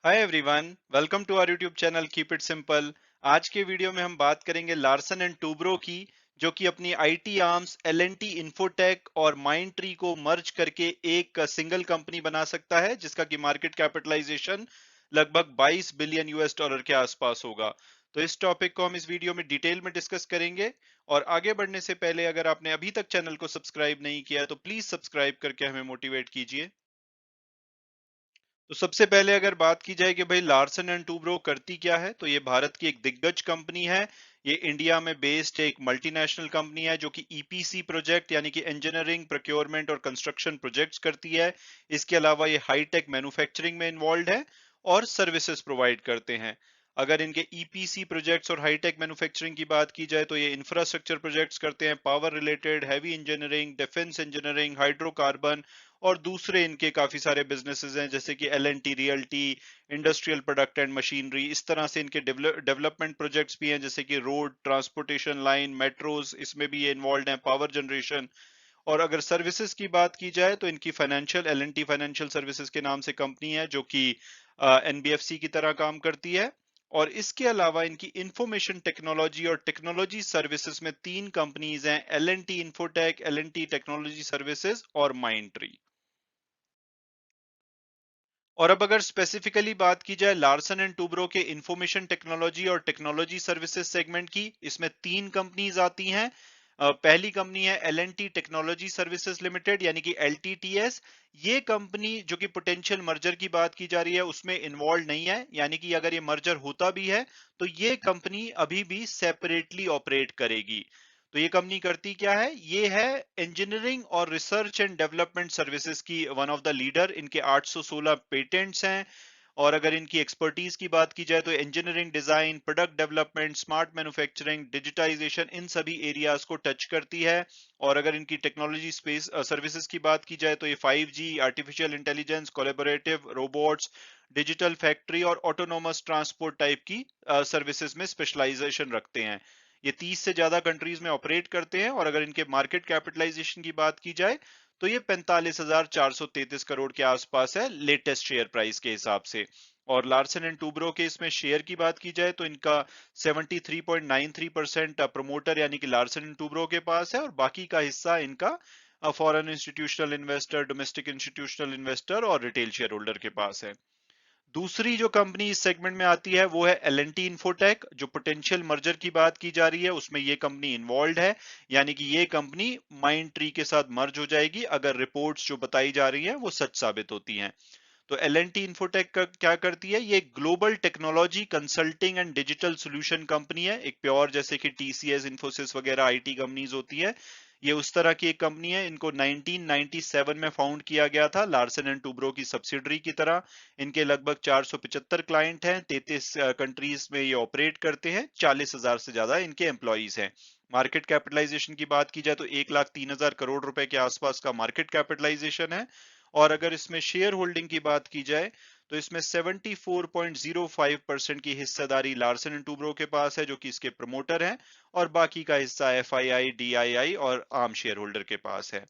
Hi everyone, welcome to our YouTube channel keep it simple. आज के video में हम बात करेंगे लार्सन एंड टूब्रो की, जो कि अपनी आईटी आर्म्स एल&टी इन्फोटेक और माइंड ट्री को मर्ज करके एक सिंगल कंपनी बना सकता है, जिसका कि मार्केट कैपिटलाइजेशन लगभग 22 बिलियन यूएस डॉलर के आसपास होगा। तो इस टॉपिक को हम इस वीडियो में डिटेल में डिस्कस करेंगे। और आगे बढ़ने से पहले अगर आपने अभी तक चैनल को सब्सक्राइब नहीं किया तो प्लीज सब्सक्राइब करके हमें मोटिवेट कीजिए। तो सबसे पहले अगर बात की जाए कि भाई लार्सन एंड टूब्रो करती क्या है, तो ये भारत की एक दिग्गज कंपनी है। ये इंडिया में बेस्ड एक मल्टीनेशनल कंपनी है जो कि ईपीसी प्रोजेक्ट यानी कि इंजीनियरिंग प्रोक्योरमेंट और कंस्ट्रक्शन प्रोजेक्ट्स करती है। इसके अलावा ये हाईटेक मैन्युफैक्चरिंग में इन्वॉल्व है और सर्विसेज प्रोवाइड करते हैं। अगर इनके ईपीसी प्रोजेक्ट्स और हाईटेक मैन्युफैक्चरिंग की बात की जाए तो ये इंफ्रास्ट्रक्चर प्रोजेक्ट्स करते हैं, power related, heavy engineering, defence engineering, hydrocarbon और दूसरे इनके काफी सारे बिजनेसेस हैं, जैसे कि L&T realty, industrial product and machinery. इस तरह से इनके डेवलपमेंट प्रोजेक्ट्स भी हैं, जैसे कि रोड ट्रांसपोर्टेशन लाइन, मेट्रोज, इसमें भी ये इन्वॉल्व हैं, पावर जनरेशन। और अगर सर्विसेज की बात की जाए तो इनकी फाइनेंशियल एल&टी फाइनेंशियल सर्विसेज के नाम से कंपनी है, जो कि एनबीएफसी की तरह काम करती है। और इसके अलावा इनकी इंफॉर्मेशन टेक्नोलॉजी और टेक्नोलॉजी सर्विसेज में तीन कंपनीज हैं, L&T infotech, L&T technology services और माइंडट्री। और अब अगर स्पेसिफिकली बात की जाए लार्सन एंड टूब्रो के इंफॉर्मेशन टेक्नोलॉजी और टेक्नोलॉजी सर्विसेज सेगमेंट की, इसमें तीन कंपनीज आती हैं। पहली कंपनी है एल&टी टेक्नोलॉजी सर्विसेज लिमिटेड यानी कि एलटीटीएस। ये कंपनी जो कि पोटेंशियल मर्जर की बात की जा रही है उसमें इन्वॉल्व नहीं है, यानी कि अगर ये मर्जर होता भी है तो ये कंपनी अभी भी सेपरेटली ऑपरेट करेगी। तो ये कंपनी करती क्या है, ये है इंजीनियरिंग और रिसर्च एंड डेवलपमेंट सर्विसेज की वन ऑफ द लीडर। इनके 816 पेटेंट्स हैं। और अगर इनकी एक्सपर्टीज की बात की जाए तो engineering, design, product development, smart manufacturing, digitization, इन सभी एरियाज को टच करती है। और अगर इनकी टेक्नोलॉजी स्पेस सर्विसेज की बात की जाए तो ये 5G, artificial intelligence, collaborative robots, digital factory और ऑटोनोमस ट्रांसपोर्ट टाइप की सर्विसेज में स्पेशलाइजेशन रखते हैं। ये 30 से ज्यादा कंट्रीज में ऑपरेट करते हैं। और अगर इनके मार्केट कैपिटलाइजेशन की बात की जाए तो ये 45,433 करोड़ के आसपास है लेटेस्ट शेयर प्राइस के हिसाब से। और लार्सन एंड टूब्रो के इसमें शेयर की बात की जाए तो इनका 73.93% प्रमोटर यानी कि लार्सन एंड टूब्रो के पास है, और बाकी का हिस्सा इनका foreign institutional investor, domestic institutional investor और रिटेल शेयर होल्डर के पास है। दूसरी जो कंपनी इस सेगमेंट में आती है वो है एल&टी इन्फोटेक। जो पोटेंशियल मर्जर की बात की जा रही है उसमें ये कंपनी इन्वॉल्व है, यानी कि ये कंपनी माइंड ट्री के साथ मर्ज हो जाएगी अगर रिपोर्ट्स जो बताई जा रही हैं वो सच साबित होती हैं। तो एल&टी इन्फोटेक का क्या करती है, ये global technology consulting and digital solution company है, एक प्योर जैसे कि टीसीएस, इन्फोसिस वगैरह आईटी कंपनीज होती है। ये उस तरह की एक कंपनी है। इनको 1997 में फाउंड किया गया था लार्सन एंड टूब्रो की सब्सिडरी की तरह। इनके लगभग 475 क्लाइंट हैं, 33 कंट्रीज में ये ऑपरेट करते हैं, 40,000 से ज्यादा इनके एम्प्लॉइज हैं। मार्केट कैपिटलाइजेशन की बात की जाए तो 1,03,000 करोड़ रुपए के आसपास का मार्केट कैपिटलाइजेशन है। और अगर इसमें शेयर होल्डिंग की बात की जाए तो इसमें 74.05% की हिस्सेदारी लार्सन एंड टूब्रो के पास है, जो कि इसके प्रमोटर हैं। और बाकी का हिस्सा एफआईआई, डीआईआई और आम शेयर होल्डर के पास है।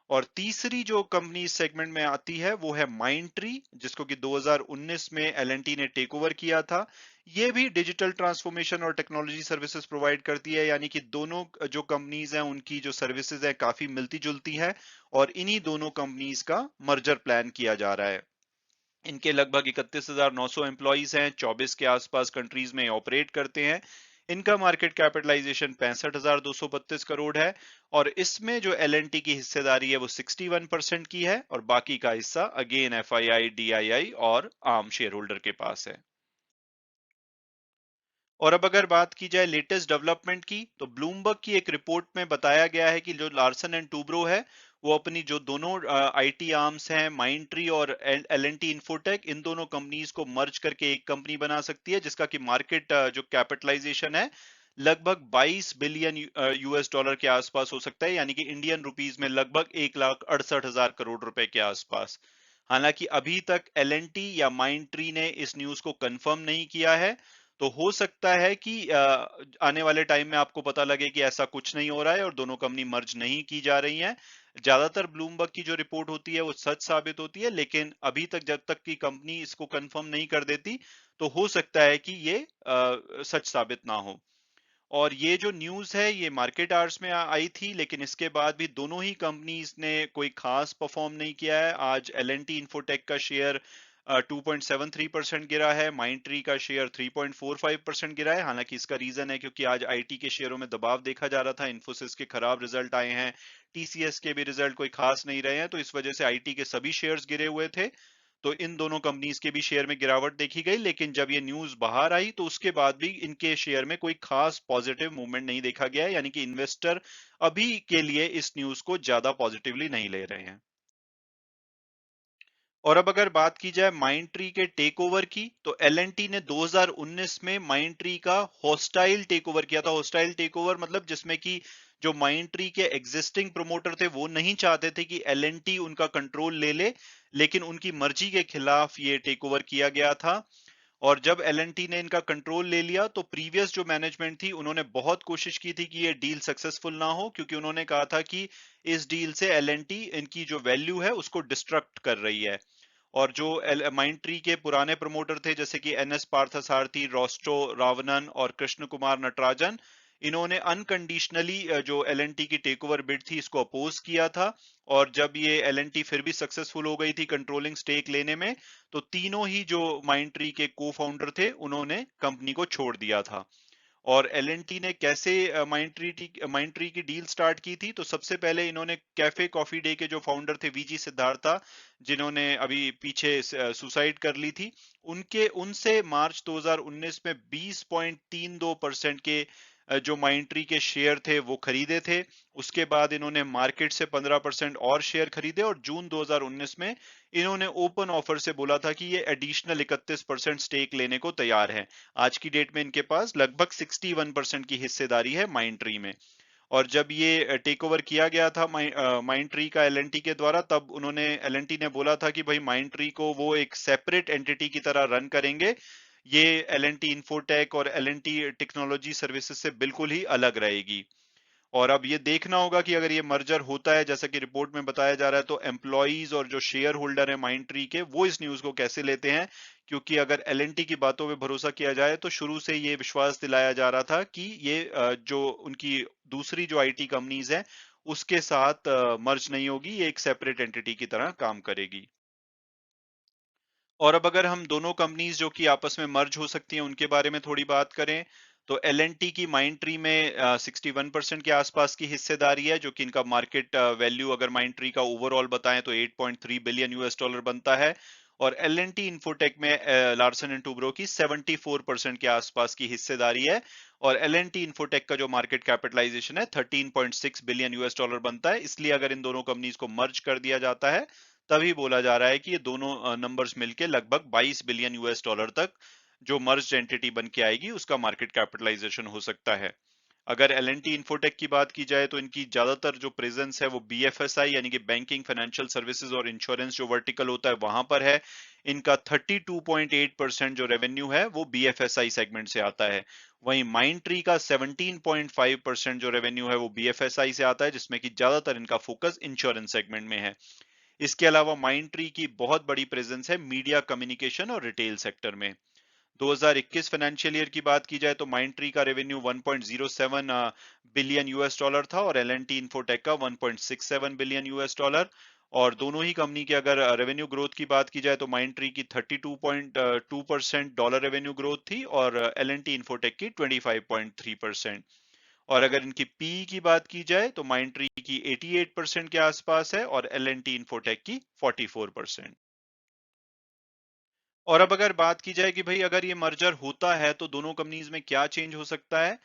और तीसरी जो कंपनी इस सेगमेंट में आती है वो है माइंड ट्री, जिसको कि 2019 में एल&टी ने टेक ओवर किया था। ये भी डिजिटल ट्रांसफॉर्मेशन और टेक्नोलॉजी सर्विसेज प्रोवाइड करती है, यानी कि दोनों जो कंपनीज हैं उनकी जो सर्विसेज है काफी मिलती जुलती है। और इन्हीं दोनों कंपनीज का मर्जर प्लान किया जा रहा है। इनके लगभग 31,900 एम्प्लॉइज हैं, 24 के आसपास कंट्रीज में ऑपरेट करते हैं। इनका मार्केट कैपिटलाइजेशन 65,232 करोड़ है। और इसमें जो एल&टी की हिस्सेदारी है वो 61% की है, और बाकी का हिस्सा अगेन एफआईआई, डीआईआई और आम शेयर होल्डर के पास है। और अब अगर बात की जाए लेटेस्ट डेवलपमेंट की, तो ब्लूमबर्ग की एक रिपोर्ट में बताया गया है कि जो लार्सन एंड टूब्रो है वो अपनी जो दोनों आईटी आर्म्स हैं, माइंड ट्री और एल&टी इन्फोटेक, इन दोनों कंपनीज को मर्ज करके एक कंपनी बना सकती है, जिसका कि मार्केट जो कैपिटलाइजेशन है लगभग 22 बिलियन यूएस डॉलर के आसपास हो सकता है, यानी कि इंडियन रुपीस में लगभग 1,68,000 करोड़ रुपए के आसपास। हालांकि अभी तक एल&टी या माइंड ट्री ने इस न्यूज को कंफर्म नहीं किया है। तो हो सकता है कि आने वाले टाइम में आपको पता लगे कि ऐसा कुछ नहीं हो रहा है और दोनों कंपनी मर्ज नहीं की जा रही हैं। ज्यादातर ब्लूमबर्ग की जो रिपोर्ट होती है वो सच साबित होती है, लेकिन अभी तक जब तक कि कंपनी इसको कंफर्म नहीं कर देती तो हो सकता है कि ये सच साबित ना हो। और ये जो न्यूज़ है ये मार्केट आवर्स में आई थी, लेकिन इसके बाद भी दोनों ही कंपनीज ने कोई खास परफॉर्म नहीं किया है। आज एल&टी इन्फोटेक का शेयर 2.73% गिरा है, माइंडट्री का शेयर 3.45% गिरा है। हालांकि इसका रीजन है क्योंकि आज आईटी के शेयरों में दबाव देखा जा रहा था, इन्फोसिस के खराब रिजल्ट आए हैं, टीसीएस के भी रिजल्ट कोई खास नहीं रहे हैं, तो इस वजह से आईटी के सभी शेयर्स गिरे हुए थे। तो इन दोनों कंपनीज के भी शेयर में गिरावट देखी गई, लेकिन जब ये न्यूज बाहर आई तो उसके बाद भी इनके शेयर में कोई खास पॉजिटिव मूवमेंट नहीं देखा गया है, यानी कि इन्वेस्टर अभी के लिए इस न्यूज को ज्यादा पॉजिटिवली नहीं ले रहे हैं। और अब अगर बात की जाए माइंड ट्री के टेक ओवर की, तो एल&टी ने 2019 में माइंड ट्री का हॉस्टाइल टेक ओवर किया था। हॉस्टाइल टेक ओवर मतलब जिसमें कि जो माइंड ट्री के एग्जिस्टिंग प्रोमोटर थे वो नहीं चाहते थे कि एल&टी उनका कंट्रोल ले ले, लेकिन उनकी मर्जी के खिलाफ ये टेक ओवर किया गया था। और जब एल&टी ने इनका कंट्रोल ले लिया तो प्रीवियस जो मैनेजमेंट थी उन्होंने बहुत कोशिश की थी कि ये डील सक्सेसफुल ना हो, क्योंकि उन्होंने कहा था कि इस डील से एल&टी इनकी जो वैल्यू है उसको डिस्ट्रक्ट कर रही है। और जो माइंड ट्री के पुराने प्रमोटर थे जैसे कि एन एस पार्थसारथी, रोस्टो रावनन और कृष्ण कुमार नटराजन, इन्होंने अनकंडीशनली जो एल&टी की टेक ओवर बिड थी इसको अपोज किया था। और जब ये एल&टी फिर भी सक्सेसफुल हो गई थी कंट्रोलिंग स्टेक लेने में, तो तीनों ही जो माइंड ट्री के को फाउंडर थे उन्होंने कंपनी को छोड़ दिया था। और एल&टी ने कैसे माइंड ट्री की डील स्टार्ट की थी, तो सबसे पहले इन्होंने कैफे कॉफी डे के जो फाउंडर थे वीजी सिद्धार्था, जिन्होंने अभी पीछे सुसाइड कर ली थी, उनके उनसे मार्च 2019 में 20.32% के जो माइंड ट्री के शेयर थे वो खरीदे थे। उसके बाद इन्होंने मार्केट से 15% और शेयर खरीदे और जून 2019 में इन्होंने ओपन ऑफर से बोला था कि ये एडिशनल 31% स्टेक लेने को तैयार है। आज की डेट में इनके पास लगभग 61% की हिस्सेदारी है माइंड ट्री में। और जब ये टेक ओवर किया गया था माइंड ट्री का एल&टी के द्वारा, तब उन्होंने एल&टी ने बोला था कि भाई माइंड ट्री को वो एक सेपरेट एंटिटी की तरह रन करेंगे। ये एल&टी इन्फोटेक और एल&टी टेक्नोलॉजी सर्विसेज से बिल्कुल ही अलग रहेगी। और अब ये देखना होगा कि अगर ये मर्जर होता है जैसा कि रिपोर्ट में बताया जा रहा है, तो एम्प्लॉइज और जो शेयर होल्डर है माइंड ट्री के, वो इस न्यूज को कैसे लेते हैं। क्योंकि अगर एल&टी की बातों पे भरोसा किया जाए तो शुरू से ये विश्वास दिलाया जा रहा था कि ये जो उनकी दूसरी जो आईटी कंपनीज है उसके साथ मर्ज नहीं होगी, ये एक सेपरेट एंटिटी की तरह काम करेगी। और अब अगर हम दोनों कंपनीज जो कि आपस में मर्ज हो सकती हैं उनके बारे में थोड़ी बात करें, तो एल&टी की माइंड ट्री में 61% के आसपास की हिस्सेदारी है, जो कि इनका मार्केट वैल्यू अगर माइंड ट्री का ओवरऑल बताएं तो 8.3 बिलियन यूएस डॉलर बनता है। और एल&टी इन्फोटेक में लार्सन एंड टूब्रो की 74% के आसपास की हिस्सेदारी है। और एल&टी इन्फोटेक का जो मार्केट कैपिटलाइजेशन है 13.6 बिलियन यूएस डॉलर बनता है। इसलिए अगर इन दोनों कंपनीज को मर्ज कर दिया जाता है तभी बोला जा रहा है कि ये दोनों नंबर्स मिलके लगभग 22 बिलियन यूएस डॉलर तक जो मर्ज्ड एंटिटी बन के आएगी उसका मार्केट कैपिटलाइजेशन हो सकता है। अगर एल&टी इन्फोटेक की बात की जाए तो इनकी ज्यादातर जो प्रेजेंस है वो बीएफएसआई यानी कि बैंकिंग, फाइनेंशियल सर्विसेज और इंश्योरेंस जो वर्टिकल होता है वहां पर है। इनका 32.8% जो रेवेन्यू है वो बीएफएसआई सेगमेंट से आता है। वहीं माइंड ट्री का 17.5% जो रेवेन्यू है वो बीएफएसआई से आता है, जिसमें कि ज्यादातर इनका फोकस इंश्योरेंस सेगमेंट में है। इसके अलावा माइंड ट्री की बहुत बड़ी प्रेजेंस है मीडिया, कम्युनिकेशन और रिटेल सेक्टर में। 2021 फाइनेंशियल ईयर की बात की जाए तो माइंड ट्री का रेवेन्यू 1.07 बिलियन यूएस डॉलर था और एल&टी इन्फोटेक का 1.67 बिलियन यूएस डॉलर। और दोनों ही कंपनी के अगर रेवेन्यू ग्रोथ की बात की जाए तो माइंड ट्री की 32.2% डॉलर रेवेन्यू ग्रोथ थी और एल&टी इन्फोटेक की 25.3%। और अगर इनकी पी की बात की जाए तो माइंड ट्री की 88% के आसपास है और एल&टी इन्फोटेक की 44%। और अब अगर बात की जाए कि भाई अगर ये मर्जर होता है तो दोनों कंपनीज में क्या चेंज हो सकता है,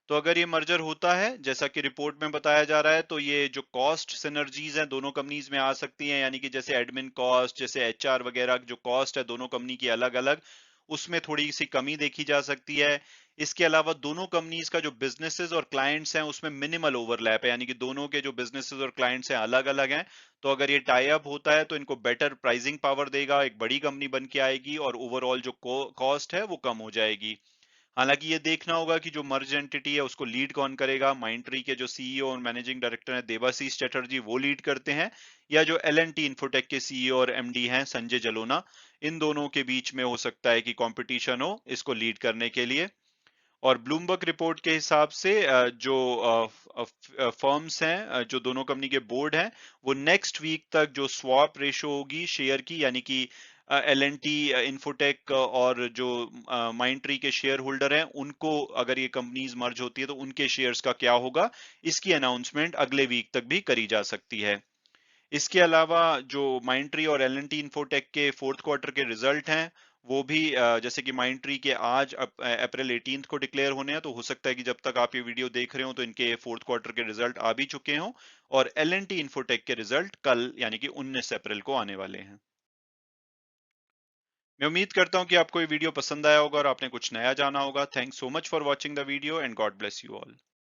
तो अगर ये मर्जर होता है जैसा कि रिपोर्ट में बताया जा रहा है तो ये जो कॉस्ट सिनर्जीज हैं दोनों कंपनीज में आ सकती हैं, यानी कि जैसे एडमिन कॉस्ट, जैसे एचआर वगैरह जो कॉस्ट है दोनों कंपनी की अलग अलग, उसमें थोड़ी सी कमी देखी जा सकती है। इसके अलावा दोनों कंपनीज का जो बिजनेसेस और क्लाइंट्स हैं उसमें मिनिमल ओवरलैप है, यानी कि दोनों के जो बिजनेसेस और क्लाइंट्स हैं अलग अलग हैं। तो अगर ये टाई अप होता है तो इनको बेटर प्राइसिंग पावर देगा, एक बड़ी कंपनी बन के आएगी और ओवरऑल जो कॉस्ट है वो कम हो जाएगी। हालांकि ये देखना होगा कि जो मर्ज एंटिटी है उसको लीड कौन करेगा। माइंडट्री के जो सीईओ और मैनेजिंग डायरेक्टर हैं देवाशीष चटर्जी वो लीड करते हैं, या जो एल एंड टी इन्फोटेक के सीईओ और एमडी हैं संजय जलोना, इन दोनों के बीच में हो सकता है कि कंपटीशन हो इसको लीड करने के लिए। और ब्लूमबर्ग रिपोर्ट के हिसाब से जो फर्म्स हैं, जो दोनों कंपनी के बोर्ड हैं, वो नेक्स्ट वीक तक जो स्वैप रेशो होगी शेयर की, यानी कि एल एंड टी इन्फोटेक और जो माइंडट्री के शेयर होल्डर हैं उनको, अगर ये कंपनीज मर्ज होती है तो उनके शेयर्स का क्या होगा, इसकी अनाउंसमेंट अगले वीक तक भी करी जा सकती है। इसके अलावा जो माइंडट्री और एल एंड टी इन्फोटेक के फोर्थ क्वार्टर के रिजल्ट हैं, वो भी जैसे कि माइंडट्री के आज अप्रैल 18 को डिक्लेयर होने हैं, तो हो सकता है कि जब तक आप ये वीडियो देख रहे हो तो इनके फोर्थ क्वार्टर के रिजल्ट आ भी चुके हों, और एल एंड टी इन्फोटेक के रिजल्ट कल यानी कि 19 अप्रैल को आने वाले हैं। मैं उम्मीद करता हूं कि आपको ये वीडियो पसंद आया होगा और आपने कुछ नया जाना होगा। Thanks so much for watching the video and God bless you all.